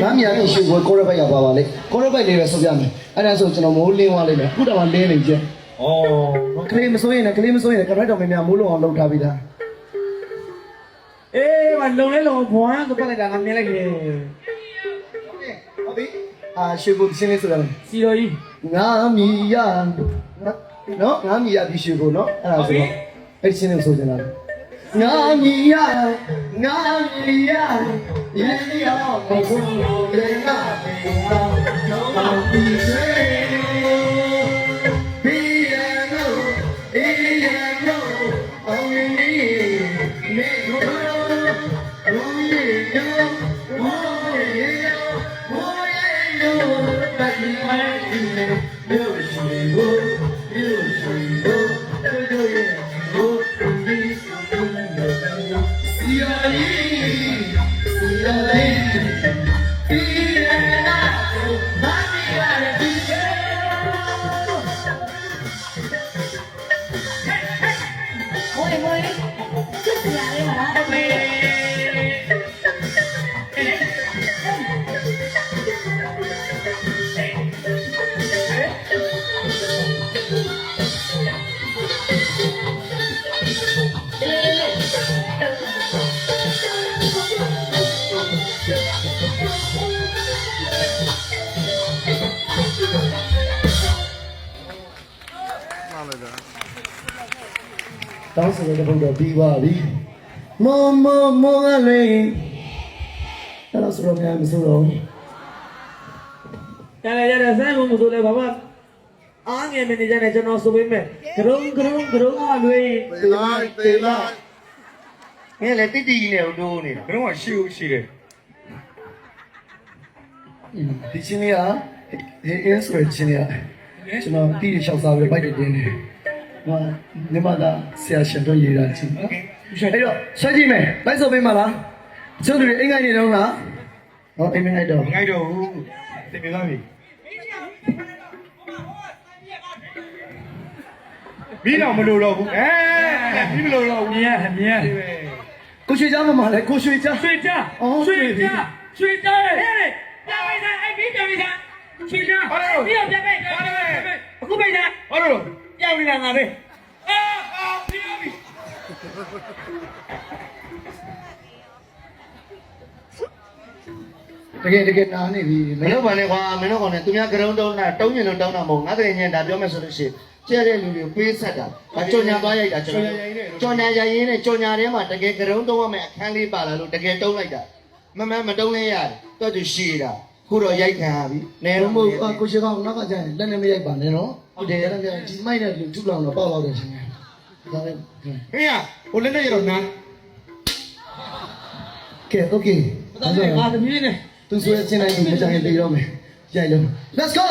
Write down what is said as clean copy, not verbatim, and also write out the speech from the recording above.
ငါမြားရှိကိုကိုရဘက်ရောက်ပါပါလေကိုရဘက်လေးပဲဆိုပြမယ်အဲ့ဒါဆိုကျွန်တော်မိုးလင်းသွားလိမ့်မယ်ခုတော့လင်းနေကြဩကလေးမစိုးရင်လည်းကလေးမစိုးရင်လည်းကရက်တော်မင်းများမိုးလုံးအောင်လုပ်ထားပြီးသားအေးမလုံလဲလုံဘွားဆိုပြလိုက်တာငါမြင်လိုက်တယ်ဟုတ်ပြီရှိကိုရှင်းလေးဆိုရမယ်စီတော်ကြီးငါမီရနော်ငါမီရဒီရှိကိုနော်အဲ့ဒါဆိုတော့အဲ့ရှင်းလေးဆိုကြလားငါမီရငါမီရရေရောမဆိုးလေငါတော့ဒီစေဘီရနိုအေးရနိုအောင်နေနေကိုရိုးရေရောမိုးရေရောမိုးရေရောပတ်နေနေမြို့ရှိကိုမြို့ရှိကိုတို့ရဲ့ဘိုးဒီစီယာလီစီယာလီဒီနာဘာမီယာဒီမိုးချစ်စရာလေးပါလားတောင်းဆိုတဲ့ဘုရားပြီးပါပြီမောကလေးအဲ့ဒါဆိုတော့များမဆိုတော့ရတယ်ဆိုင်မှုမဆိုလဲဘာမှအားငယ်မနေကြနဲ့ကျွန်တော်ဆိုပေးမယ်ဂရုံကလွေးတေလိုက်ငယ်လေတိတိကြီးနဲ့ဒိုးနေတာဘယ်တော့မှရှိတယ်ဒီချင်းလေးကဟင်းဆိုချင်းလေးကကျွန်တော်တီးလျှောက်စားပြီးပိုက်တယ်တင်းနေဟာညီမသားဆရာရှင်တို့ရေးတာချင်းနော်အဲ့တော့ဆွဲကြည့်မယ်လိုက်ဆိုပေးမလားကျုပ်တို့အိမ်ငိုင်းနေတော့လားဟောအိမ်ငိုင်းတော့ငိုက်တော့ဘူးတင်ပြသွားပြီမီးတော့မလို့တော့ဘူးမီးမလို့တော့ဘူးမြင်ကိုရွှေချားမလဲကိုရွှေချားရွှေကြဟဲ့လေပြန်လိုက်တာအဲ့ဒီပြန်လိုက်တာရွှေကြပြီးတော့ပြန်လိုက်အခုပြန်တာဟုတ်လို့ပြန်လိုက်တာငါပဲပြီးပြီတကယ်နားနေပြီမလုပ်ပါနဲ့ကွာမင်းတို့ကောင်နဲ့သူများကရုံးတုံးတာတုံးညင်လို့တောင်းတာမဟုတ်ငါတကယ်ညင်ဒါပြောမယ်ဆိုလို့ရှိရင်ကျဲတဲ့လူတွေပေးဆက်တာကြော်ညာသွားရိုက်တာကျွန်တော်ကြော်ညာရရင်နဲ့ကြော်ညာထဲမှာတကယ်ကရုံးတုံးရမယ်အခန်းလေးပါလာလို့တကယ်တုံးလိုက်တာမတုံးလဲရတယ်တော့သူရှိတာခုတော့ရိုက်ခံရပြီနဲတော့မဟုတ်ကိုရှိကောင်နောက်ကကျရင်လက်နဲ့မရိုက်ပါနဲ့နော်ဟုတ်တယ်လက်နဲ့ဒီမိုက်နဲ့လူထုလောင်တော့ပေါက်တော့တယ်ရှင်ဒါလည်းဟေးဟိုလက်နဲ့ရတော့နားကဲโอเคဒါဆိုငါသမီးနဲ့သူဆိုရင်ချင်းတိုင်းမကြရင်ပြေတော့မယ်ရိုက်လုံး Let's go